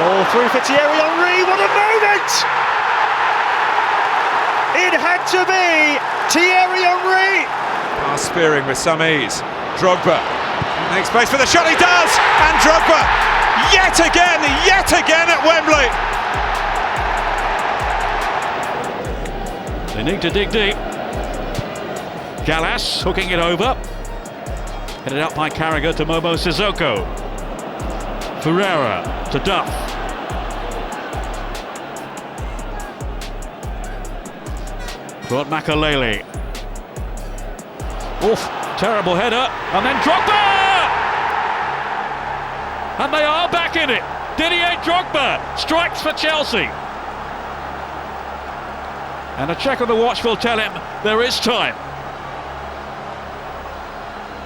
All through for Thierry Henry, what a moment! It had to be Thierry Henry! Pass spearing with some ease. Drogba makes space for the shot, he does! And Drogba, yet again at Wembley! They need to dig deep. Gallas hooking it over. Headed up by Carragher to Momo Sissoko. Ferreira to Duff. Claude Makalele. Oof, terrible header. And then Drogba! And they are back in it. Didier Drogba strikes for Chelsea. And a check on the watch will tell him there is time.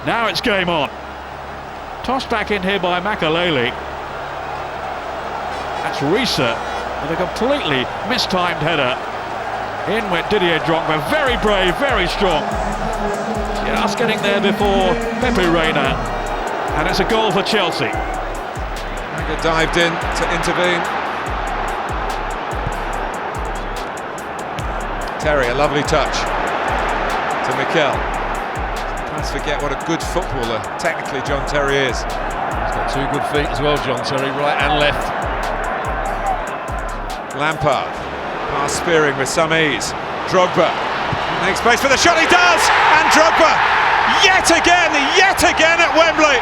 Now it's game on. Tossed back in here by Makalele. That's Risa with a completely mistimed header. In went Didier Drogba, very brave, very strong. Just getting there before Pepe Reina. And it's a goal for Chelsea. Maga dived in to intervene. Terry, a lovely touch to Mikel. Let's forget what a good footballer technically John Terry is. He's got two good feet as well, John Terry, right and left. Lampard, pass spearing with some ease. Drogba makes space for the shot, he does! And Drogba, yet again at Wembley!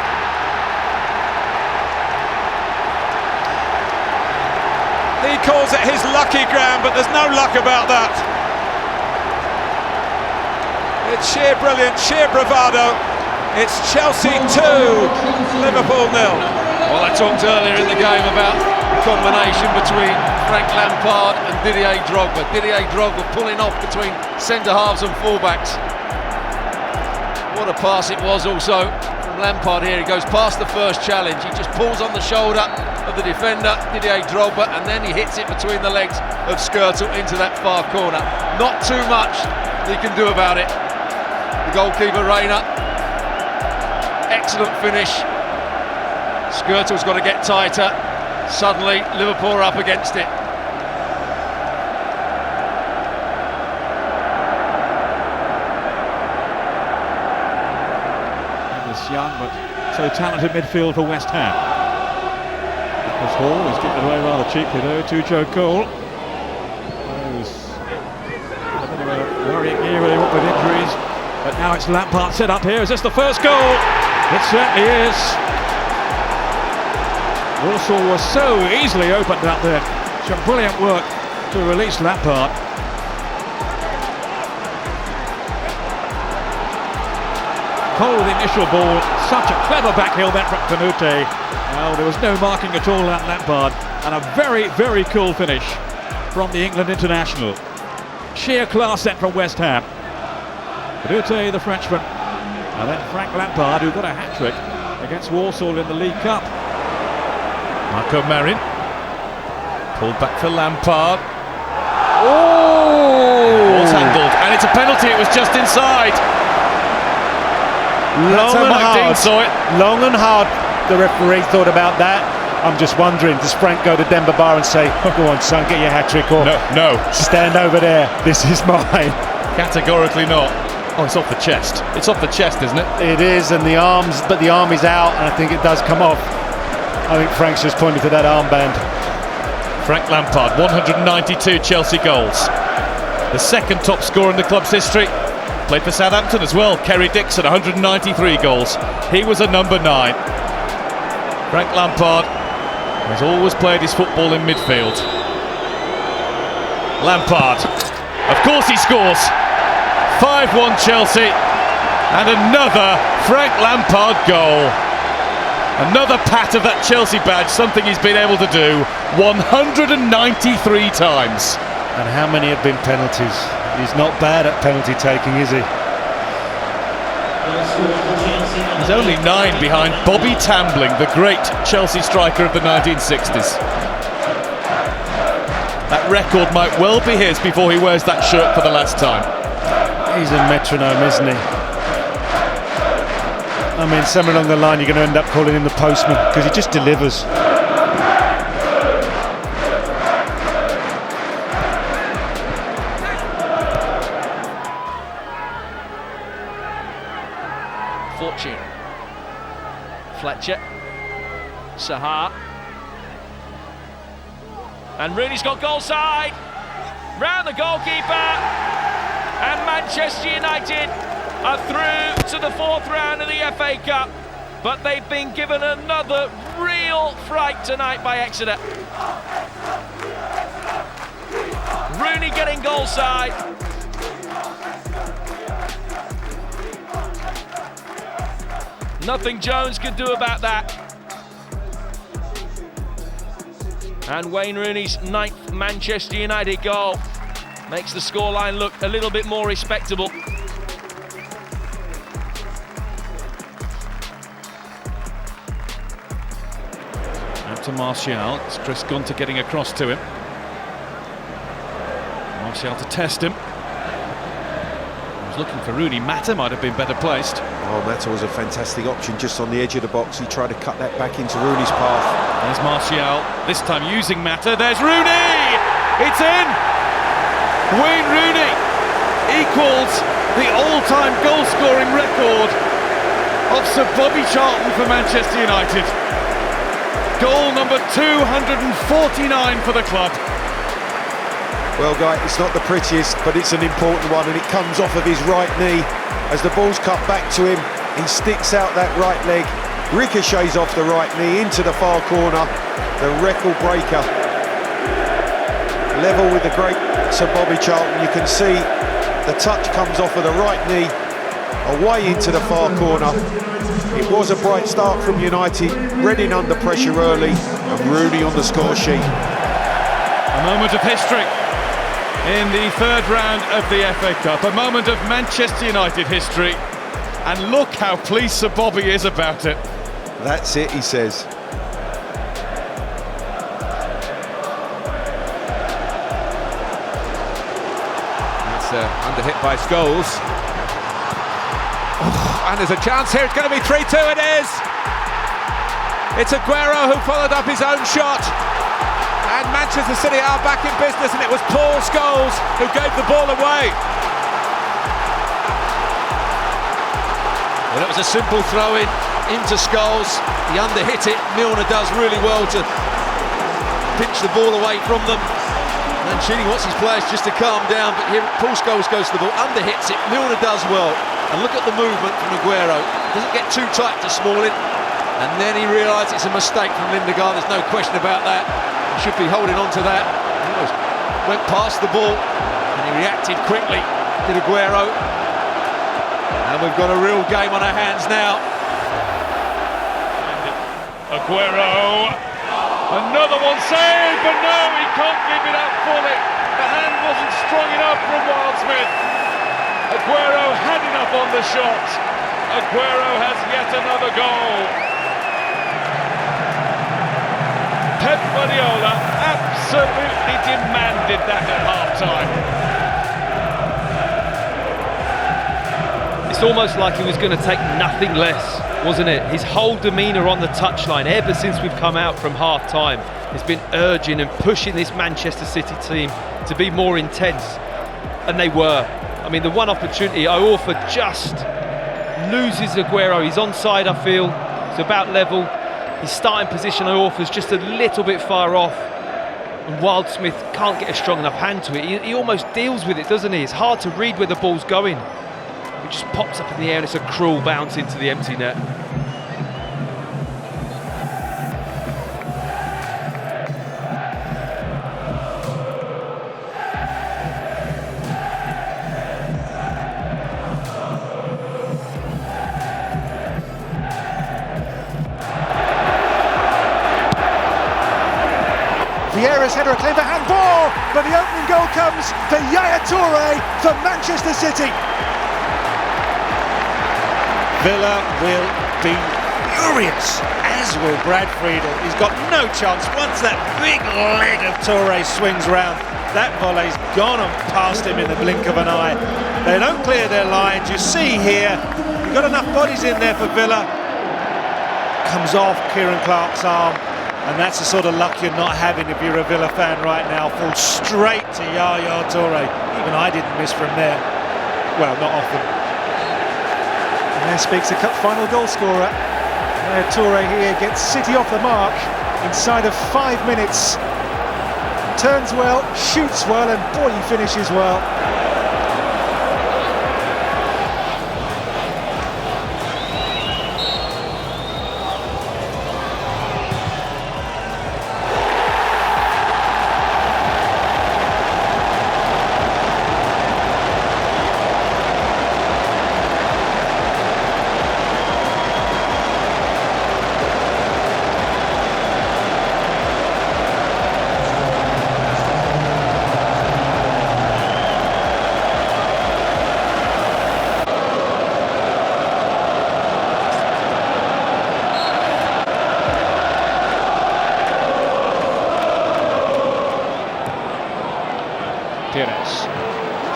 He calls it his lucky ground, but there's no luck about that. It's sheer brilliance, sheer bravado. It's Chelsea 2, Liverpool 0. Well, I talked earlier in the game about the combination between Frank Lampard and Didier Drogba. Didier Drogba pulling off between centre-halves and full-backs. What a pass it was also from Lampard here. He goes past the first challenge. He just pulls on the shoulder of the defender, Didier Drogba, and then he hits it between the legs of Skirtle into that far corner. Not too much he can do about it. The goalkeeper, Reina, excellent finish. Skirtle's got to get tighter. Suddenly, Liverpool are up against it. This young but so talented midfield for West Ham. This Hall is given away rather cheaply though to Joe Cole. Who's a bit of a worrying year really, what with injuries. But now it's Lampard set up here. Is this the first goal? It certainly is. Walsall was so easily opened up there. Some brilliant work to release Lampard. Cole with the initial ball. Such a clever backheel then from Canute. Well, there was no marking at all at Lampard. And a very, very cool finish from the England international. Sheer class then from West Ham. Canute, the Frenchman, and then Frank Lampard, who got a hat-trick against Walsall in the League Cup. Marco Marin, pulled back for Lampard. Oh! Ball's handled, and it's a penalty, it was just inside. That's how Mike Dean saw it. Long and hard the referee thought about that. I'm just wondering, does Frank go to Demba Ba and say, go on son, get your hat-trick, or no, stand over there, this is mine? Categorically not. Oh, it's off the chest. It's off the chest, isn't it? It is, and the arms, but the arm is out, and I think it does come off. I think Frank's just pointing to that armband. Frank Lampard, 192 Chelsea goals. The second top scorer in the club's history. Played for Southampton as well. Kerry Dixon, 193 goals. He was a number 9. Frank Lampard has always played his football in midfield. Lampard, of course he scores. 5-1 Chelsea, and another Frank Lampard goal. Another pat of that Chelsea badge, something he's been able to do 193 times. And how many have been penalties? He's not bad at penalty taking, is he? He's only 9 behind Bobby Tambling, the great Chelsea striker of the 1960s. That record might well be his before he wears that shirt for the last time. He's a metronome, isn't he? I mean, somewhere along the line you're going to end up calling him the postman, because he just delivers. Sahar. And Rooney's got goal side. Round the goalkeeper. And Manchester United are through to the 4th round of the FA Cup. But they've been given another real fright tonight by Exeter. Rooney getting goal side. Nothing Jones could do about that. And Wayne Rooney's 9th Manchester United goal makes the scoreline look a little bit more respectable. Out to Martial. It's Chris Gunter getting across to him. Martial to test him. He was looking for Rooney. Mata might have been better placed. Oh, Mata was a fantastic option just on the edge of the box. He tried to cut that back into Rooney's path. There's Martial, this time using Mata. There's Rooney! It's in! Wayne Rooney equals the all-time goal-scoring record of Sir Bobby Charlton for Manchester United. Goal number 249 for the club. Well, Guy, it's not the prettiest, but it's an important one, and it comes off of his right knee. As the ball's cut back to him, he sticks out that right leg, ricochets off the right knee into the far corner. The record breaker. Level with the great Sir Bobby Charlton. You can see the touch comes off of the right knee, away into the far corner. It was a bright start from United. Reading under pressure early, and Rooney on the score sheet. A moment of history in the 3rd round of the FA Cup. A moment of Manchester United history. And look how pleased Sir Bobby is about it. That's it, he says. That's under hit by Scholes. Oh, and there's a chance here. It's going to be 3-2. It is. It's Aguero who followed up his own shot. And Manchester City are back in business, and it was Paul Scholes who gave the ball away. Well, it was a simple throw-in into Scholes. He under-hit it. Milner does really well to pinch the ball away from them. Mancini wants his players just to calm down, but here Paul Scholes goes to the ball, under-hits it. Milner does well. And look at the movement from Aguero. Doesn't get too tight to Smalling. And then he realised it's a mistake from Lindegaard. There's no question about that. He should be holding on to that. He almost went past the ball and he reacted quickly, did Aguero. And we've got a real game on our hands now. Aguero, another one saved, but no, he can't give it up fully. The hand wasn't strong enough from Wildsmith. Aguero had enough on the shot. Aguero has yet another goal. Pep Guardiola absolutely demanded that at half-time. It's almost like he was going to take nothing less, wasn't it? His whole demeanour on the touchline, ever since we've come out from half-time, has been urging and pushing this Manchester City team to be more intense. And they were. I mean, the one opportunity, Iorfa just loses Aguero. He's onside, I feel. It's about level. His starting position, Iorfa's just a little bit far off. And Wildsmith can't get a strong enough hand to it. He almost deals with it, doesn't he? It's hard to read where the ball's going. It just pops up in the air and it's a cruel bounce into the empty net. Vieira's header, a clever handball, but the opening goal comes for Yaya Toure for Manchester City. Villa will be furious, as will Brad Friedel. He's got no chance once that big leg of Toure swings round. That volley's gone and past him in the blink of an eye. They don't clear their lines. You see here, you've got enough bodies in there for Villa. Comes off Kieran Clark's arm. And that's the sort of luck you're not having if you're a Villa fan right now. Falls straight to Yaya Toure. Even I didn't miss from there. Well, not often. And there speaks a cup final goal scorer. Toure here gets City off the mark inside of 5 minutes. Turns well, shoots well, and boy, he finishes well.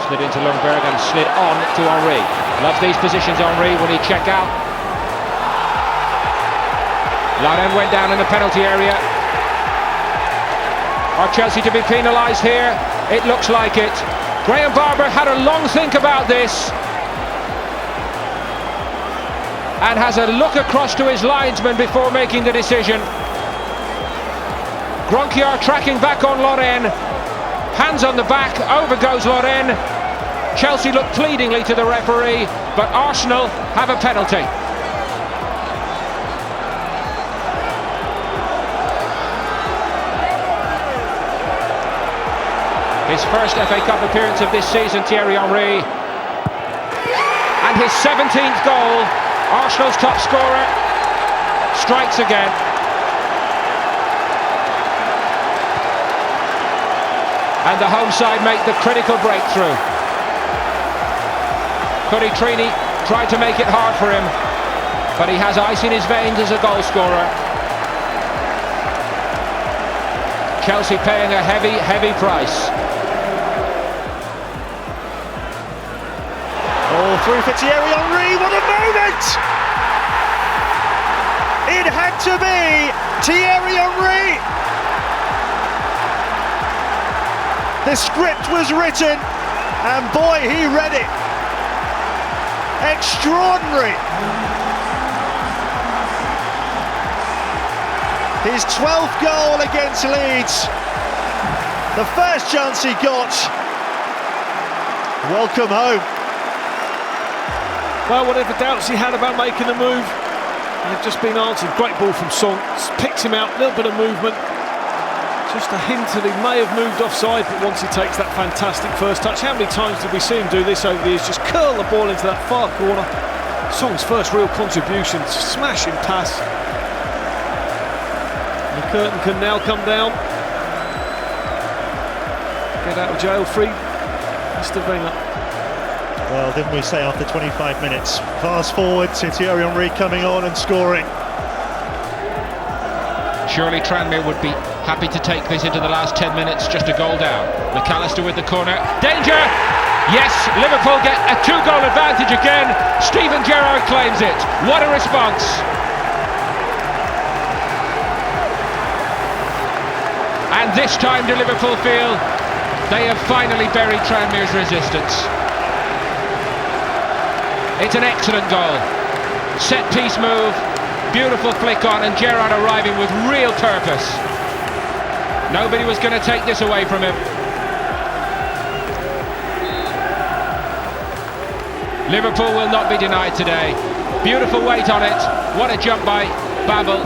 Slid into Lundberg and slid on to Henry. Loves these positions, Henry. Will he check out? Lauren went down in the penalty area. Are Chelsea to be penalised here? It looks like it. Graham Barber had a long think about this and has a look across to his linesman before making the decision. Gronkiar tracking back on Lauren. Hands on the back, over goes Lauren. Chelsea look pleadingly to the referee, but Arsenal have a penalty. His first FA Cup appearance of this season, Thierry Henry. And his 17th goal. Arsenal's top scorer strikes again. And the home side make the critical breakthrough. Cuddy Trini tried to make it hard for him, but he has ice in his veins as a goal scorer. Chelsea paying a heavy, heavy price. All through for Thierry Henry, what a moment! It had to be Thierry Henry! The script was written, and boy, he read it. Extraordinary. His 12th goal against Leeds. The first chance he got. Welcome home. Well, whatever doubts he had about making the move, they've just been answered. Great ball from Song. Picks him out, a little bit of movement. Just a hint that he may have moved offside, but once he takes that fantastic first touch, how many times did we see him do this over the years? Just curl the ball into that far corner. Song's first real contribution, smashing pass. The curtain can now come down. Get out of jail free, Mr. Wenger. Well, didn't we say after 25 minutes? Fast forward to Thierry Henry coming on and scoring. Surely Tranmere would be happy to take this into the last 10 minutes, just a goal down. McAllister with the corner. Danger! Yes, Liverpool get a 2-goal advantage again. Steven Gerrard claims it. What a response. And this time do Liverpool feel they have finally buried Tranmere's resistance. It's an excellent goal. Set piece move. Beautiful flick on, and Gerrard arriving with real purpose. Nobody was going to take this away from him. Liverpool will not be denied today. Beautiful weight on it. What a jump by Babel.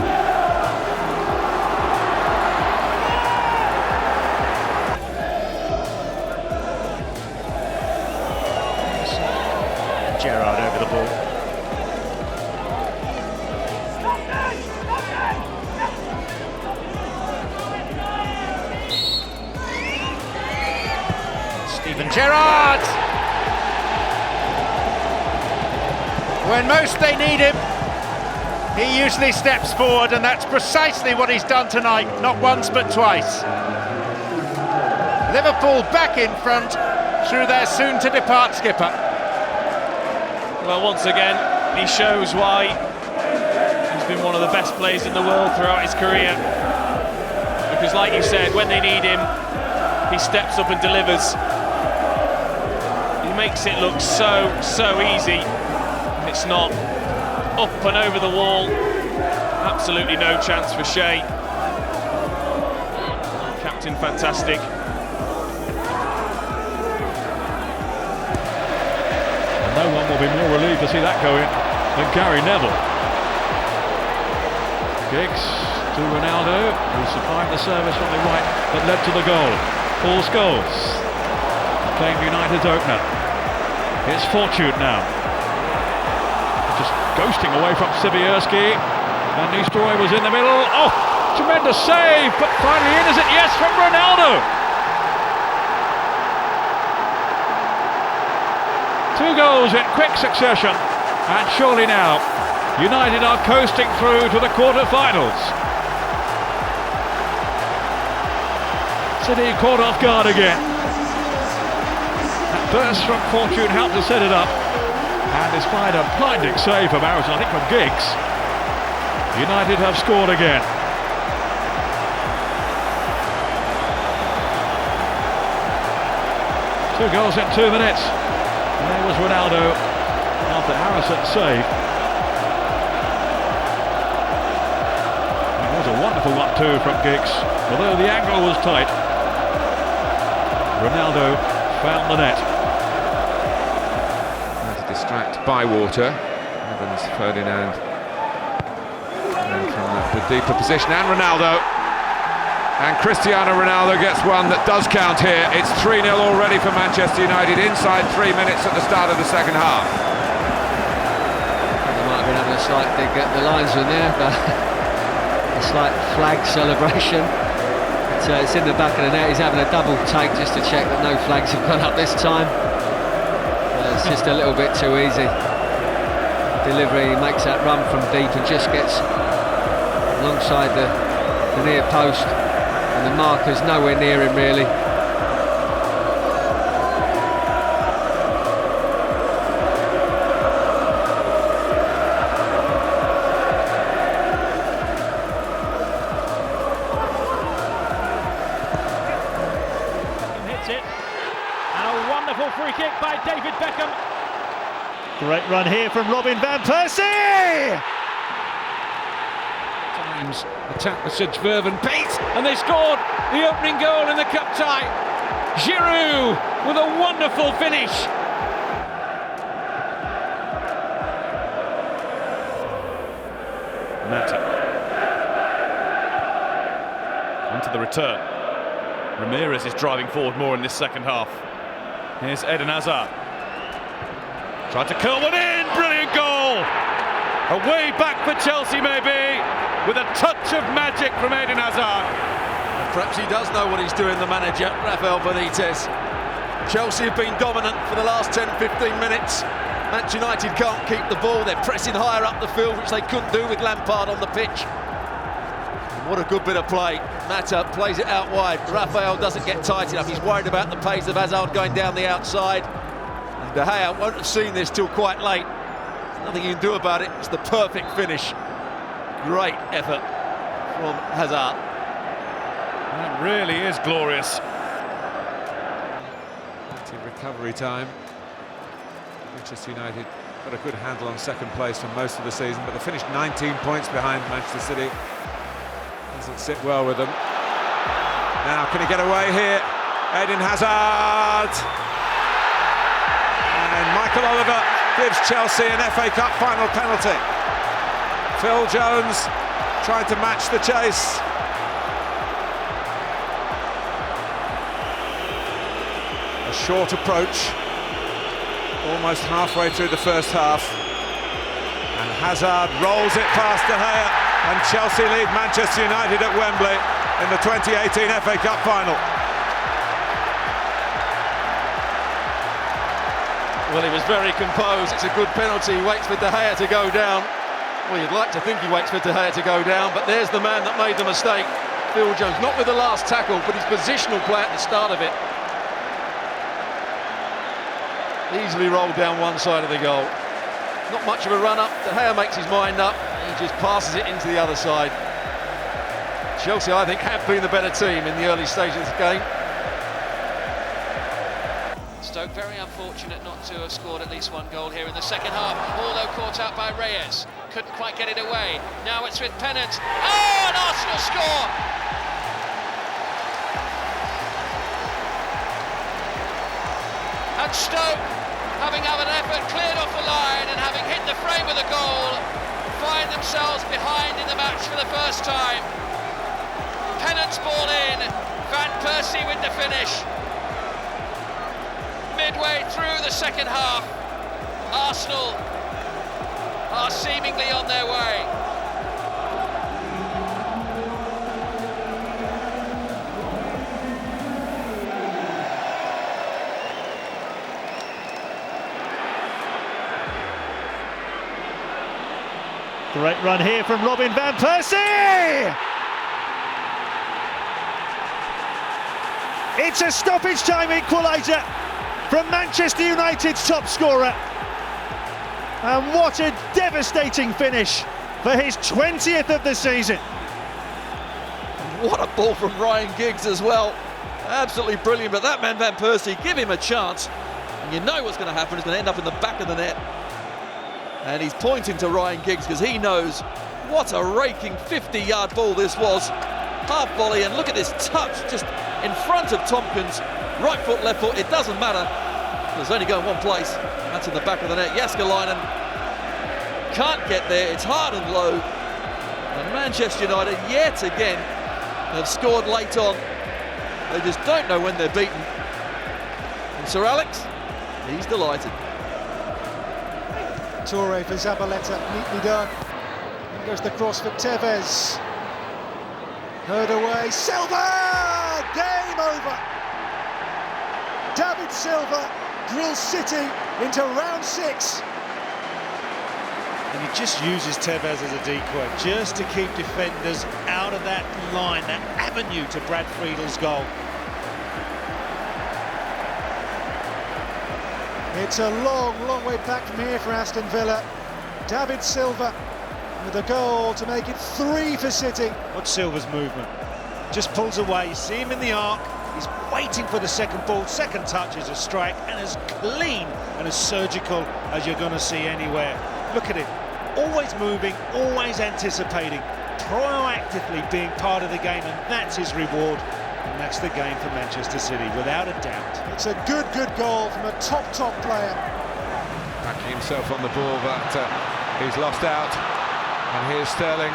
Gerrard over the ball. Steven Gerrard! When most they need him, he usually steps forward, and that's precisely what he's done tonight, not once but twice. Liverpool back in front through their soon-to-depart skipper. Well, once again, he shows why he's been one of the best players in the world throughout his career. Because like you said, when they need him, he steps up and delivers. He makes it look so easy. And it's not. Up and over the wall. Absolutely no chance for Shea. Captain fantastic. And no one will be more relieved to see that go in than Gary Neville. Giggs to Ronaldo, who supplied the service from the right that led to the goal. Paul Scholes, playing United's opener. It's Fortune now. Just ghosting away from Sibierski. And Nistelrooy was in the middle. Oh, tremendous save, but finally in, is it? Yes, from Ronaldo. 2 goals in quick succession, and surely now United are coasting through to the quarter-finals. City caught off guard again. That burst from Fortune helped to set it up, and despite a blinding save from Harrison, I think from Giggs, United have scored again. Two goals in 2 minutes. And there was Ronaldo after Harrison's save. It was a wonderful one too from Giggs, although the angle was tight. Ronaldo found the net. To distract Bywater. Evans, Ferdinand. And from the deeper position, and Ronaldo. And Cristiano Ronaldo gets one that does count here. It's 3-0 already for Manchester United inside 3 minutes at the start of the second half. They might have been having a slight dig at the linesman there, but a slight flag celebration. It's in the back of the net. He's having a double take just to check that no flags have gone up this time. It's just a little bit too easy. Delivery, he makes that run from deep and just gets alongside the near post. And the marker's nowhere near him really. Hits it. And a wonderful free kick by David Beckham. Great run here from Robin van Persie! Attack with such fervent pace, and they scored the opening goal in the cup tie. Giroud with a wonderful finish. Mata. Onto the return. Ramirez is driving forward more in this second half. Here's Eden Hazard. Tried to curl one in, brilliant goal! A way back for Chelsea maybe, with a touch of magic from Eden Hazard. Perhaps he does know what he's doing, the manager, Rafael Benitez. Chelsea have been dominant for the last 10-15 minutes. Manchester United can't keep the ball, they're pressing higher up the field, which they couldn't do with Lampard on the pitch. And what a good bit of play. Mata plays it out wide. Rafael doesn't get tight enough, he's worried about the pace of Hazard going down the outside. And De Gea won't have seen this till quite late. There's nothing you can do about it, it's the perfect finish. Great effort from Hazard. That really is glorious. Recovery time. Manchester United got a good handle on second place for most of the season, but they finished 19 points behind Manchester City. Doesn't sit well with them. Now, can he get away here? Eden Hazard! And Michael Oliver gives Chelsea an FA Cup final penalty. Phil Jones trying to match the chase. A short approach, almost halfway through the first half. And Hazard rolls it past De Gea, and Chelsea lead Manchester United at Wembley in the 2018 FA Cup final. Well, he was very composed. It's a good penalty. He waits for De Gea to go down. Well, you'd like to think he waits for De Gea to go down, but there's the man that made the mistake. Phil Jones, not with the last tackle, but his positional play at the start of it. Easily rolled down one side of the goal. Not much of a run-up. De Gea makes his mind up. He just passes it into the other side. Chelsea, I think, have been the better team in the early stages of the game. Stoke very unfortunate not to have scored at least one goal here in the second half, although caught out by Reyes, couldn't quite get it away. Now it's with Pennant. Oh, and Arsenal score! And Stoke, having had an effort cleared off the line and having hit the frame of the goal, find themselves behind in the match for the first time. Pennant's ball in, Van Persie with the finish. Midway through the second half, Arsenal are seemingly on their way. Great run here from Robin Van Persie! It's a stoppage time equaliser from Manchester United's top scorer. And what a devastating finish for his 20th of the season. What a ball from Ryan Giggs as well. Absolutely brilliant, but that man Van Persie, give him a chance. And you know what's going to happen, it's going to end up in the back of the net. And he's pointing to Ryan Giggs because he knows what a raking 50-yard ball this was. Half volley, and look at this touch just in front of Tompkins. Right foot, left foot, it doesn't matter. There's only going one place. That's in the back of the net. Jääskeläinen can't get there. It's hard and low. And Manchester United yet again have scored late on. They just don't know when they're beaten. And Sir Alex, he's delighted. Toure for Zabaleta, neatly done. In goes the cross for Tevez. Heard away, Silva! Game over! David Silva drills City into round 6. And he just uses Tevez as a decoy, just to keep defenders out of that line, that avenue to Brad Friedel's goal. It's a long, long way back from here for Aston Villa. David Silva with a goal to make it 3 for City. Watch Silva's movement. Just pulls away, you see him in the arc, he's waiting for the second ball, second touch is a strike, and as clean and as surgical as you're going to see anywhere. Look at it, always moving, always anticipating, proactively being part of the game, and that's his reward. And that's the game for Manchester City, without a doubt. It's a good goal from a top player. Backing himself on the ball, but he's lost out. And here's Sterling.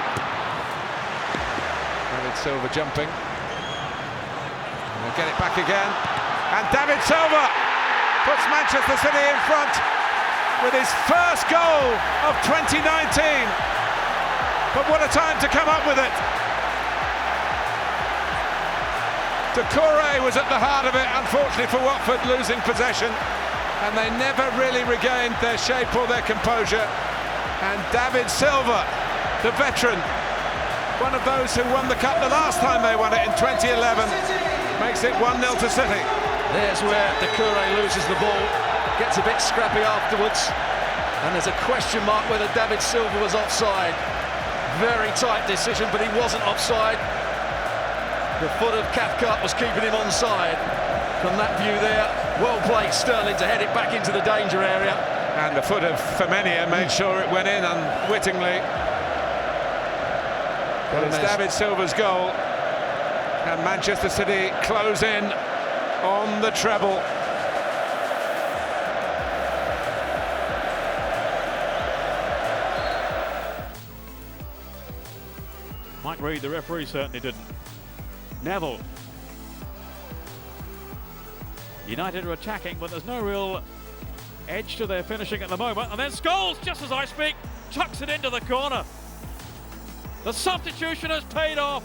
David Silva jumping. And they'll get it back again. And David Silva puts Manchester City in front with his first goal of 2019. But what a time to come up with it. Doucouré was at the heart of it, unfortunately for Watford, losing possession, and they never really regained their shape or their composure. And David Silva, the veteran, one of those who won the cup the last time they won it in 2011, makes it 1-0 to City. There's where Doucouré loses the ball, gets a bit scrappy afterwards, and there's a question mark whether David Silva was offside. Very tight decision, but he wasn't offside. The foot of Cathcart was keeping him onside. From that view there, well played Sterling to head it back into the danger area. And the foot of Femenia made sure it went in unwittingly. But it's David Silva's goal, and Manchester City close in on the treble. Mike Reid, the referee, certainly didn't. Neville. United are attacking, but there's no real edge to their finishing at the moment. And then Scholes, just as I speak, chucks it into the corner. The substitution has paid off.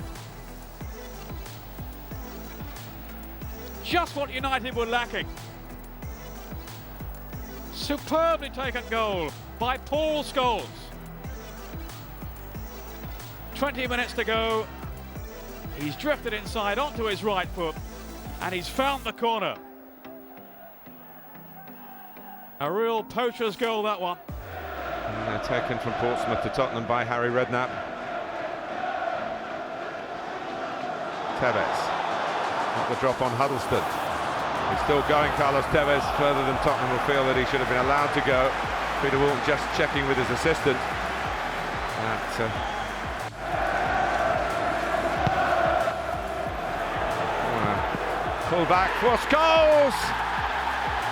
Just what United were lacking. Superbly taken goal by Paul Scholes. 20 minutes to go. He's drifted inside onto his right foot, and he's found the corner. A real poacher's goal, that one. And they're taken from Portsmouth to Tottenham by Harry Redknapp. Tevez. Not the drop on Huddleston. He's still going, Carlos Tevez, further than Tottenham will feel that he should have been allowed to go. Peter Walton just checking with his assistant. Pull back for Scholes!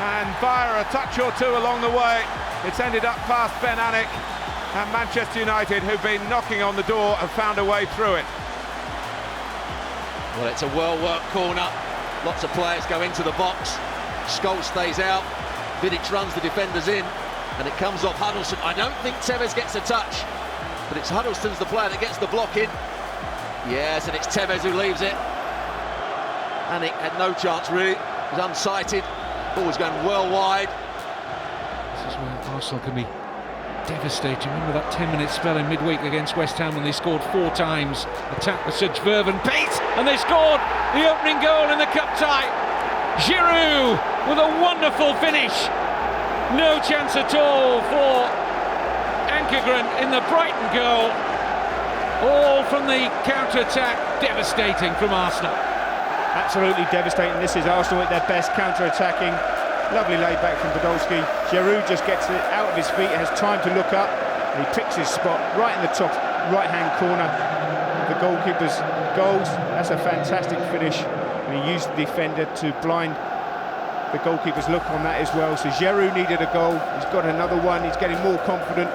And via a touch or two along the way, it's ended up past Ben Alnwick and Manchester United, who've been knocking on the door, have found a way through it. Well, it's a well-worked corner. Lots of players go into the box. Scholes stays out. Vidic runs the defenders in, and it comes off Huddleston. I don't think Tevez gets a touch, but it's Huddleston's the player that gets the block in. Yes, and it's Tevez who leaves it. And it had no chance really. It was unsighted. Ball was going well wide. This is where Arsenal can be devastating. Remember that 10-minute spell in midweek against West Ham when they scored 4 times. Attack with such verve and pace, and they scored the opening goal in the cup tie. Giroud with a wonderful finish. No chance at all for Ankergren in the Brighton goal. All from the counter-attack. Devastating from Arsenal. Absolutely devastating. This is Arsenal at their best, counter-attacking. Lovely laid back from Podolski. Giroud just gets it out of his feet, has time to look up, and he picks his spot right in the top right-hand corner. The goalkeeper's goals. That's a fantastic finish. And he used the defender to blind the goalkeeper's look on that as well. So Giroud needed a goal. He's got another one. He's getting more confident.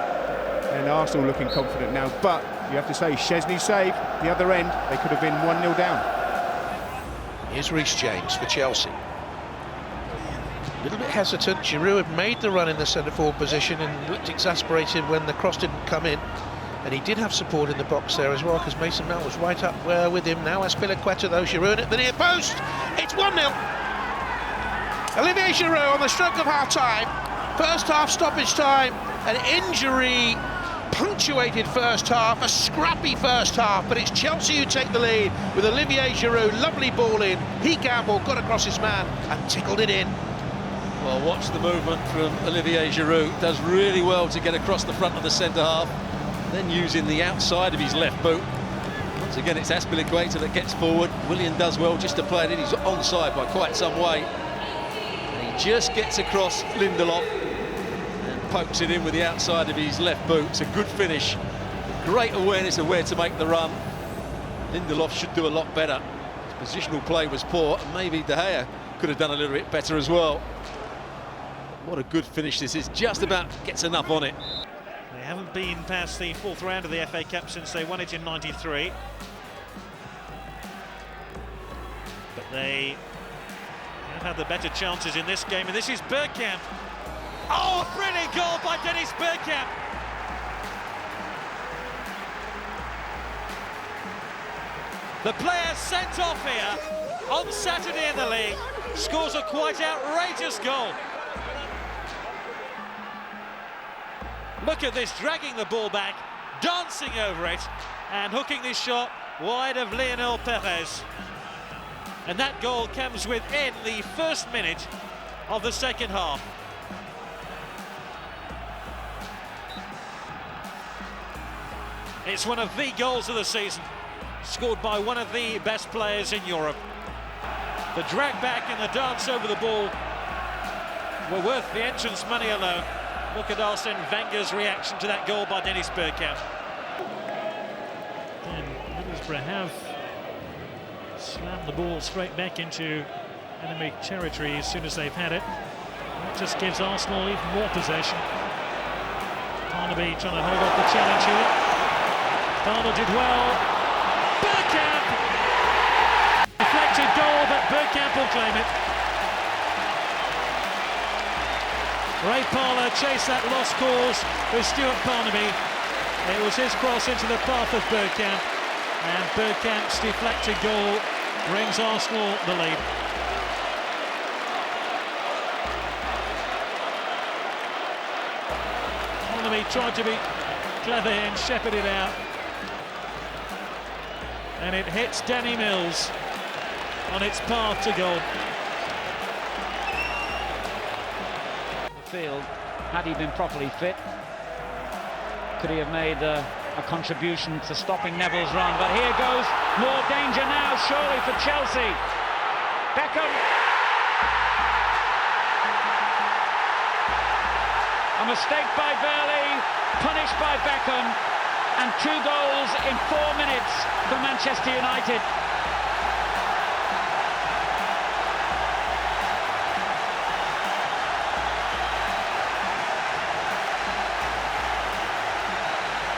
And Arsenal looking confident now. But you have to say, Szczesny saved. The other end, they could have been 1-0 down. Here's Reece James for Chelsea. A little bit hesitant. Giroud had made the run in the centre-forward position and looked exasperated when the cross didn't come in. And he did have support in the box there as well, because Mason Mount was right up with him. Now Azpilicueta though, Giroud at the near post. It's 1-0. Olivier Giroud on the stroke of half-time. First half stoppage time, an injury punctuated first half, a scrappy first half, but it's Chelsea who take the lead with Olivier Giroud. Lovely ball in. He gambled, got across his man and tickled it in. Well, watch the movement from Olivier Giroud. Does really well to get across the front of the centre half, then using the outside of his left boot. Once again, it's Azpilicueta that gets forward. Willian does well just to play it in. He's onside by quite some way. And he just gets across Lindelof and pokes it in with the outside of his left boot. It's a good finish. Great awareness of where to make the run. Lindelof should do a lot better. His positional play was poor, and maybe De Gea could have done a little bit better as well. What a good finish this is. Just about gets enough on it. They haven't been past the 4th round of the FA Cup since they won it in '93. But they have had the better chances in this game, and this is Bergkamp. Oh, a brilliant goal by Dennis Bergkamp. The player sent off here on Saturday in the league scores a quite outrageous goal. Look at this, dragging the ball back, dancing over it, and hooking this shot wide of Lionel Perez. And that goal comes within the first minute of the second half. It's one of the goals of the season, scored by one of the best players in Europe. The drag back and the dance over the ball were worth the entrance money alone. Look at Arsene Wenger's reaction to that goal by Dennis Bergkamp. And Middlesbrough have slammed the ball straight back into enemy territory as soon as they've had it. That just gives Arsenal even more possession. Barnaby trying to hold off the challenge here. Barnaby did well. Bergkamp! Deflected goal, but Bergkamp will claim it. Ray Parlour chased that lost cause with Stuart Barnaby. It was his cross into the path of Bergkamp, and Bergkamp's deflected goal brings Arsenal the lead. Barnaby tried to be clever here and shepherded out, and it hits Danny Mills on its path to goal. Field, had he been properly fit, could he have made a contribution to stopping Neville's run? But here goes more danger now, surely, for Chelsea. Beckham, A mistake by Burley, punished by Beckham, and 2 goals in 4 minutes for Manchester United.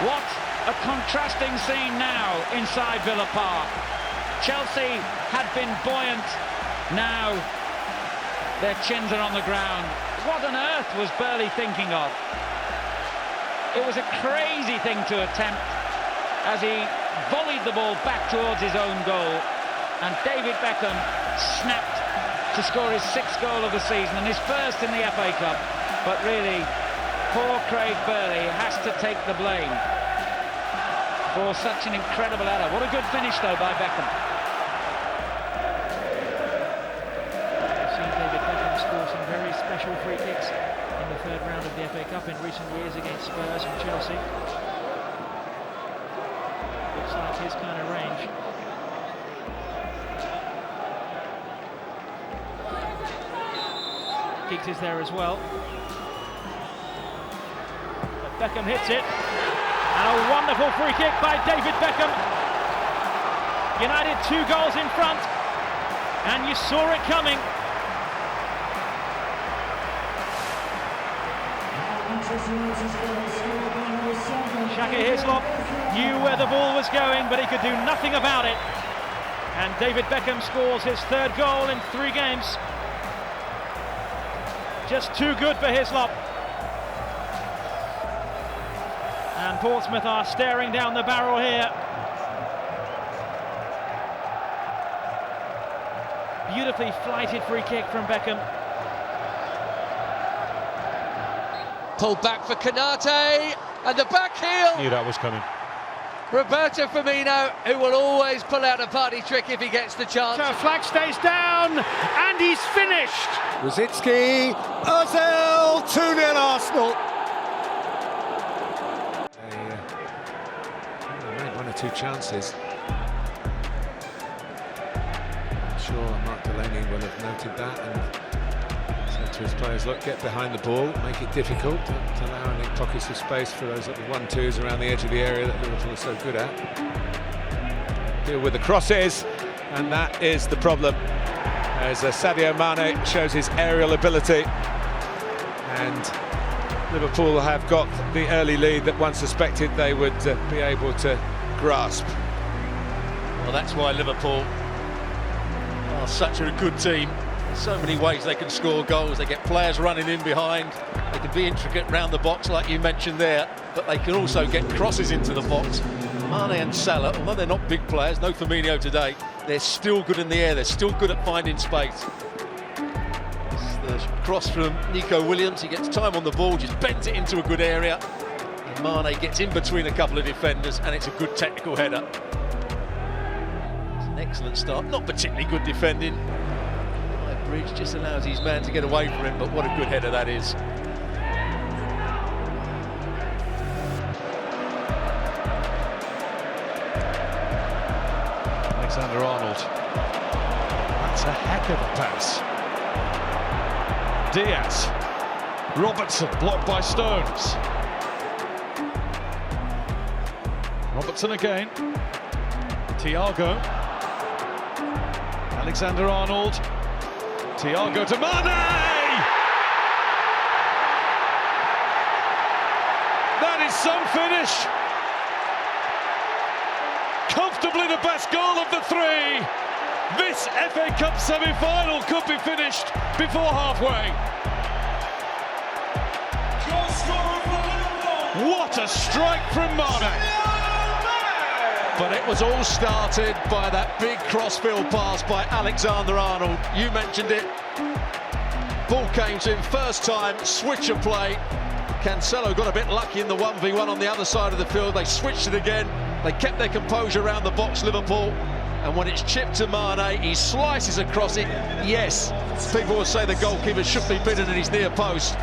What a contrasting scene now inside Villa Park. Chelsea had been buoyant, now their chins are on the ground. What on earth was Burley thinking of? It was a crazy thing to attempt as he volleyed the ball back towards his own goal, and David Beckham snapped to score his 6th goal of the season and his first in the FA Cup. But really, poor Craig Burley has to take the blame for such an incredible header. What a good finish though by Beckham. We've seen David Beckham score some very special free kicks in the 3rd round of the FA Cup in recent years against Spurs and Chelsea. Looks like his kind of range. Giggs is there as well. But Beckham hits it. And a wonderful free kick by David Beckham. United 2 goals in front, and you saw it coming. Shaka Hislop knew where the ball was going, but he could do nothing about it. And David Beckham scores his 3rd goal in 3 games. Just too good for Hislop. And Portsmouth are staring down the barrel here. Beautifully flighted free kick from Beckham. Pulled back for Konate, and the back heel. Knew that was coming. Roberto Firmino, who will always pull out a party trick if he gets the chance. So flag stays down, and he's finished. Rosicki, Ozil, 2-0 Arsenal. They made 1 or 2 chances. I'm sure Mark Delaney will have noted that and said to his players, look, get behind the ball, make it difficult, don't allow any pockets of space for those little 1-2s around the edge of the area that Liverpool are so good at. Deal with the crosses, and that is the problem. As Sadio Mane shows his aerial ability, and Liverpool have got the early lead that one suspected they would be able to grasp. Well, that's why Liverpool are such a good team. There's so many ways they can score goals. They get players running in behind. They can be intricate round the box, like you mentioned there, but they can also get crosses into the box. Mane and Salah, although they're not big players, no Firmino today, they're still good in the air. They're still good at finding space. The cross from Nico Williams, he gets time on the ball, just bends it into a good area, and Mane gets in between a couple of defenders, and it's a good technical header. It's an excellent start, not particularly good defending. Bridge just allows his man to get away from him, but what a good header that is. Alexander-Arnold. That's a heck of a pass. Diaz. Robertson blocked by Stones. Robertson again. Thiago. Alexander-Arnold. Thiago to Mane! That is some finish. Comfortably the best goal of the 3. This FA Cup semi-final could be finished before halfway. What a strike from Mane! But it was all started by that big crossfield pass by Alexander-Arnold. You mentioned it. Ball came to him first time, switch of play. Cancelo got a bit lucky in the 1v1 on the other side of the field. They switched it again. They kept their composure around the box, Liverpool. And when it's chipped to Mane, he slices across it. Yes, people will say the goalkeeper should be bidden at his near post.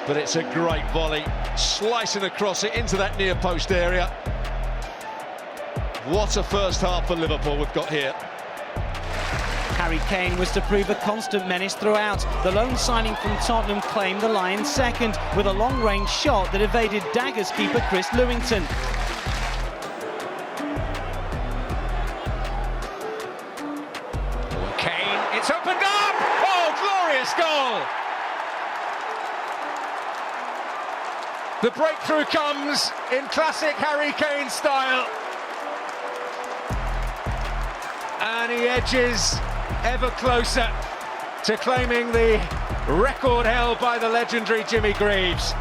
But it's a great volley, slicing across it into that near post area. What a first half for Liverpool we've got here. Harry Kane was to prove a constant menace throughout. The loan signing from Tottenham claimed the Lions second with a long-range shot that evaded Daggers keeper Chris Lewington. Kane, it's opened up! Oh, glorious goal! The breakthrough comes in classic Harry Kane style. And he edges ever closer to claiming the record held by the legendary Jimmy Greaves.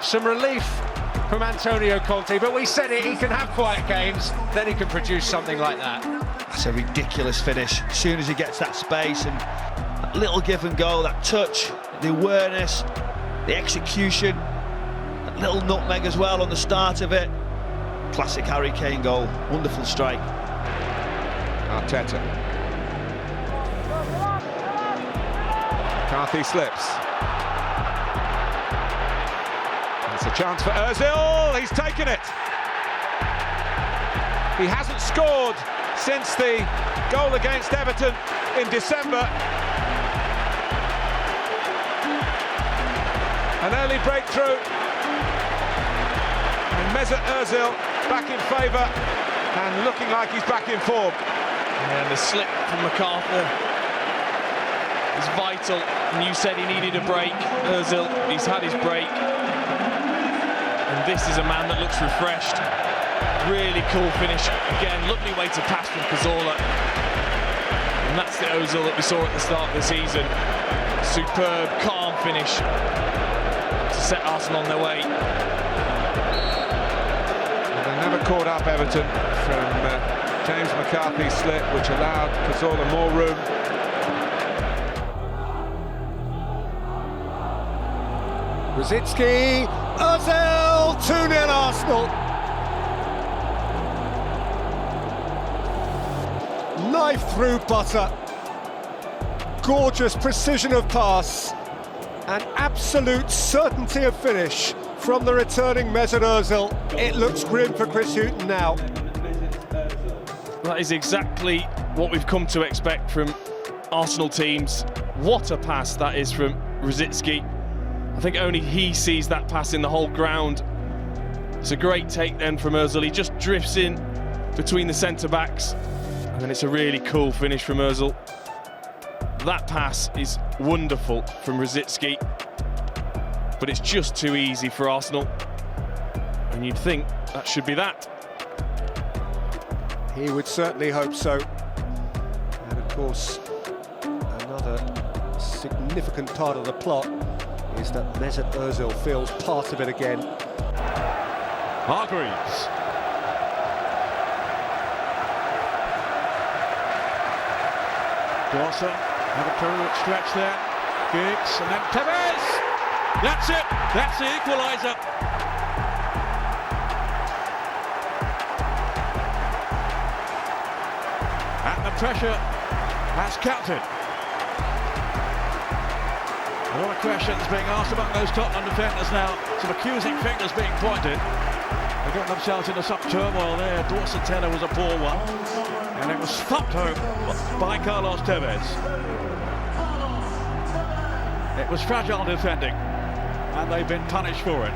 Some relief from Antonio Conte, but we said it, he can have quiet games, then he can produce something like that. That's a ridiculous finish. As soon as he gets that space and that little give and go, that touch, the awareness, the execution, that little nutmeg as well on the start of it. Classic Harry Kane goal, wonderful strike. Arteta. McCarthy slips. It's a chance for Ozil, he's taken it. He hasn't scored since the goal against Everton in December. An early breakthrough, and Mesut Ozil back in favour and looking like he's back in form. And the slip from MacArthur is vital, and you said he needed a break. Ozil, he's had his break, and this is a man that looks refreshed. Really cool finish, again, lovely way to pass from Cazorla, and that's the Ozil that we saw at the start of the season. Superb, calm finish to set Arsenal on their way. And they never caught up Everton from James McCarthy's slip, which allowed Cazorla more room. Rosicki, Ozil, 2-0 Arsenal. Knife through butter. Gorgeous precision of pass. And absolute certainty of finish from the returning Mesut Ozil. It looks grim for Chris Hughton now. That is exactly what we've come to expect from Arsenal teams. What a pass that is from Rosicki. I think only he sees that pass in the whole ground. It's a great take then from Ozil. He just drifts in between the centre-backs, and then it's a really cool finish from Ozil. That pass is wonderful from Rosicki, but it's just too easy for Arsenal, and you'd think that should be that. He would certainly hope so. And of course, another significant part of the plot is that Mesut Ozil feels part of it again. Hargreaves. Dawson, have a terrific stretch there. Giggs, and then Tevez! That's it, that's the equaliser. And the pressure has kept it. A lot of questions being asked about those Tottenham defenders now. Some accusing fingers being pointed. They got themselves into some turmoil there. Dawson Taylor was a poor one, and it was thumped home by Carlos Tevez. It was fragile defending, and they've been punished for it.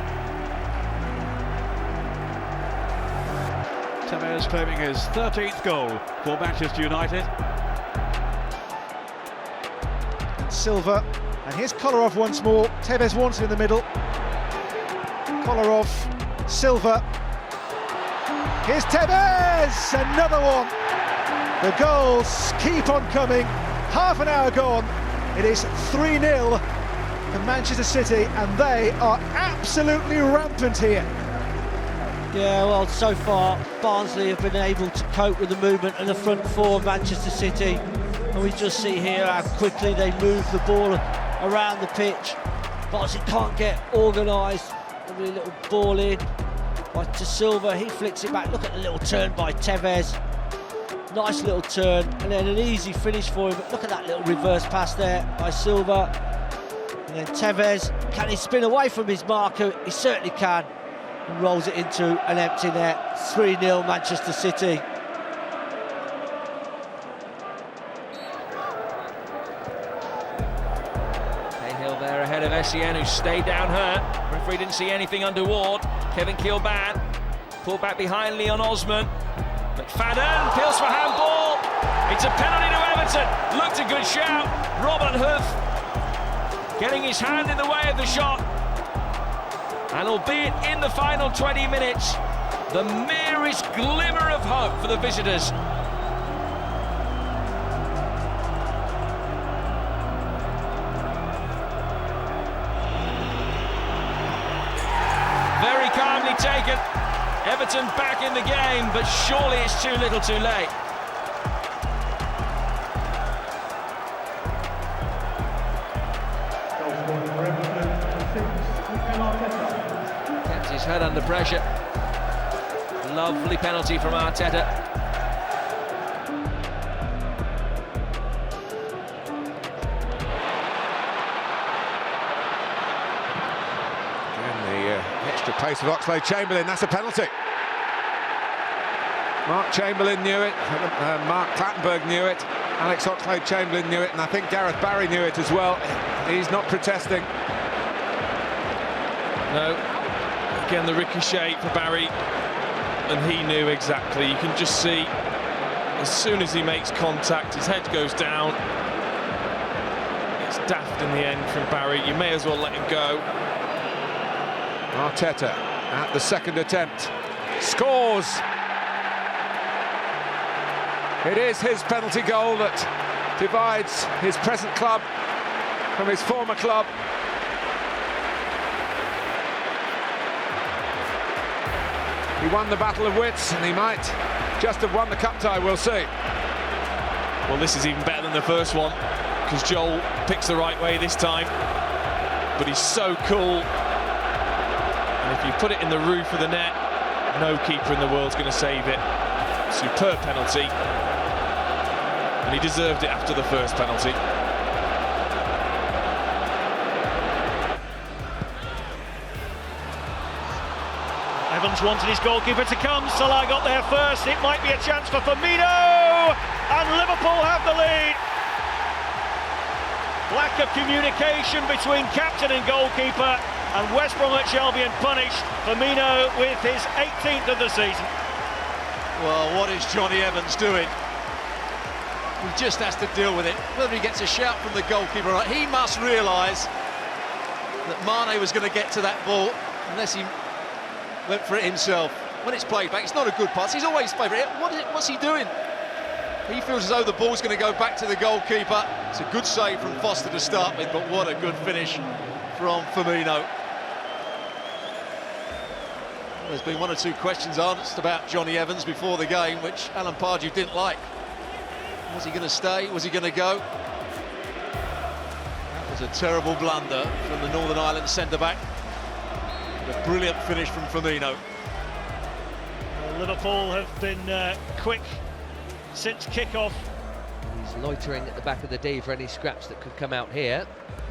Tevez claiming his 13th goal for Manchester United. Silva, and here's Kolarov once more. Tevez wants it in the middle. Kolarov, Silva. Here's Tevez, another one. The goals keep on coming. Half an hour gone. It is 3-0 for Manchester City, and they are absolutely rampant here. Yeah, well, so far Barnsley have been able to cope with the movement of the front four of Manchester City, and we just see here how quickly they move the ball around the pitch. Barnsley can't get organised. Every little ball in by Silva, he flicks it back. Look at the little turn by Tevez. Nice little turn, and then an easy finish for him. But look at that little reverse pass there by Silva. And then Tevez, can he spin away from his marker? He certainly can. And rolls it into an empty net. 3-0 Manchester City. with Essien, who stayed down hurt. Referee didn't see anything untoward. Kevin Kilban pulled back behind Leon Osman. McFadden appeals for handball. It's a penalty to Everton. Looked a good shout. Robert Huth getting his hand in the way of the shot. And albeit in the final 20 minutes, the merest glimmer of hope for the visitors. Very calmly taken. Everton back in the game, but surely it's too little too late. Kept his head under pressure. Lovely penalty from Arteta. Extra pace of Oxlade-Chamberlain, that's a penalty. Mark Chamberlain knew it, Mark Clattenburg knew it, Alex Oxlade-Chamberlain knew it, and I think Gareth Barry knew it as well. He's not protesting. No, again the ricochet for Barry, and he knew exactly. You can just see, as soon as he makes contact, his head goes down. It's daft in the end from Barry, you may as well let him go. Arteta at the second attempt, scores! It is his penalty goal that divides his present club from his former club. He won the battle of wits, and he might just have won the cup tie, we'll see. Well, this is even better than the first one, because Joel picks the right way this time, but he's so cool. And if you put it in the roof of the net, no keeper in the world's going to save it. Superb penalty. And he deserved it after the first penalty. Evans wanted his goalkeeper to come. Salah got there first. It might be a chance for Firmino. And Liverpool have the lead. Lack of communication between captain and goalkeeper. And West Bromwich Albion punished. Firmino with his 18th of the season. Well, what is Johnny Evans doing? He just has to deal with it. Whether he gets a shout from the goalkeeper or not, he must realise that Mane was going to get to that ball unless he went for it himself. When it's played back, it's not a good pass. He's always favourite. What's he doing? He feels as though the ball's going to go back to the goalkeeper. It's a good save from Foster to start with, but what a good finish from Firmino. There's been one or two questions asked about Johnny Evans before the game, which Alan Pardew didn't like. Was he going to stay? Was he going to go? That was a terrible blunder from the Northern Ireland centre-back. A brilliant finish from Firmino. Well, Liverpool have been quick since kick-off. He's loitering at the back of the D for any scraps that could come out here.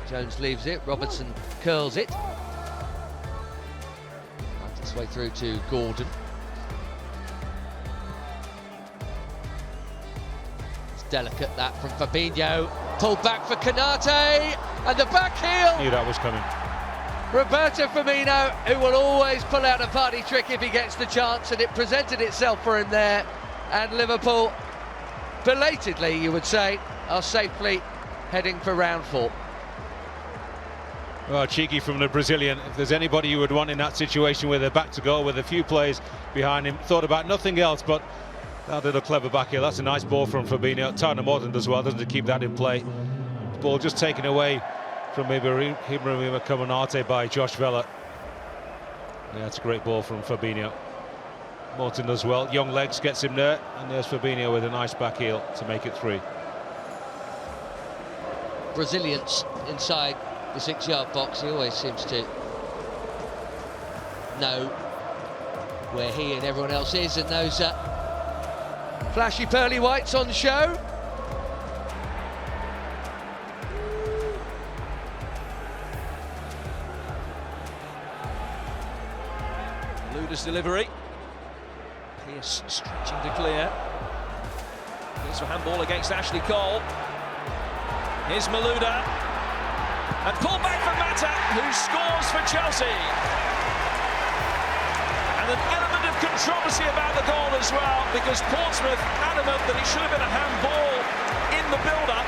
Jones leaves it, Robertson curls it. Right its way through to Gordon. It's delicate, that from Fabinho. Pulled back for Konate, and the back heel. Knew that was coming. Roberto Firmino, who will always pull out a party trick if he gets the chance, and it presented itself for him there. And Liverpool, belatedly you would say, are safely heading for round 4. Well, cheeky from the Brazilian. If there's anybody you would want in that situation where they're back to goal with a few players behind him, thought about nothing else but that little clever back heel. That's a nice ball from Fabinho. Tottenham Hotspur does well, doesn't it, keep that in play. The ball just taken away from Ibrahima Konate by Josh Vela. Yeah, it's a great ball from Fabinho. Morton does well, young legs, gets him there, and there's Fabinho with a nice back heel to make it 3. Brazilians inside the 6-yard box. He always seems to know where he and everyone else is, and those flashy pearly whites on show. Luda's delivery. Pearce stretching to clear. Here's a handball against Ashley Cole. Here's Malouda. And pulled back from Mata, who scores for Chelsea. And an element of controversy about the goal as well, because Portsmouth adamant that it should have been a handball in the build-up.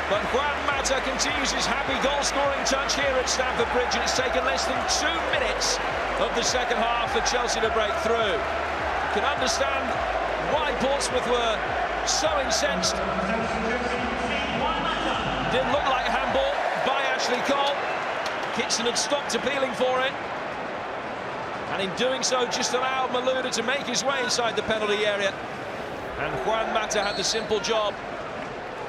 But Juan Mata continues his happy goal-scoring touch here at Stamford Bridge, and it's taken less than 2 minutes of the second half for Chelsea to break through. You can understand why Portsmouth were so incensed. Didn't look like a handball by Ashley Cole. Kitson had stopped appealing for it, and in doing so just allowed Malouda to make his way inside the penalty area. And Juan Mata had the simple job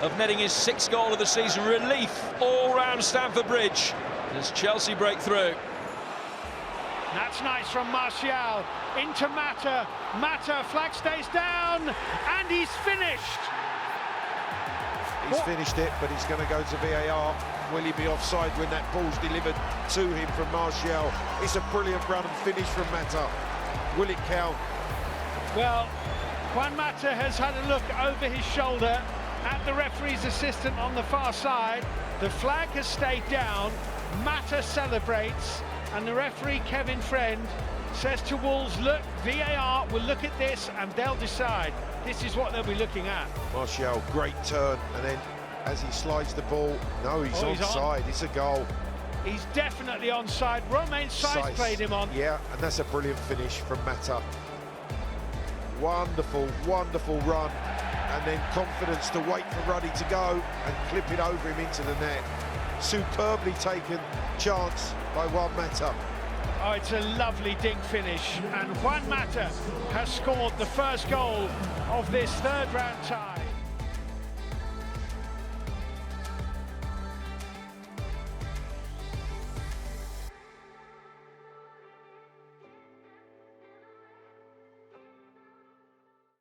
of netting his 6th goal of the season. Relief all round Stamford Bridge as Chelsea break through. That's nice from Martial, into Mata. Mata, flag stays down, and he's finished. He's finished it, but he's going to go to VAR. Will he be offside when that ball's delivered to him from Martial? It's a brilliant run and finish from Mata. Will it count? Well, Juan Mata has had a look over his shoulder at the referee's assistant on the far side. The flag has stayed down. Mata celebrates, and the referee, Kevin Friend, says to Wolves, look, VAR will look at this and they'll decide. This is what they'll be looking at. Martial, great turn, and then as he slides the ball, no, he's onside. It's a goal. He's definitely onside. Romain Saiz played him on. Yeah, and that's a brilliant finish from Mata. Wonderful, wonderful run, and then confidence to wait for Ruddy to go and clip it over him into the net. Superbly taken chance by Juan Mata. Oh, it's a lovely dink finish, and Juan Mata has scored the first goal of this third round tie.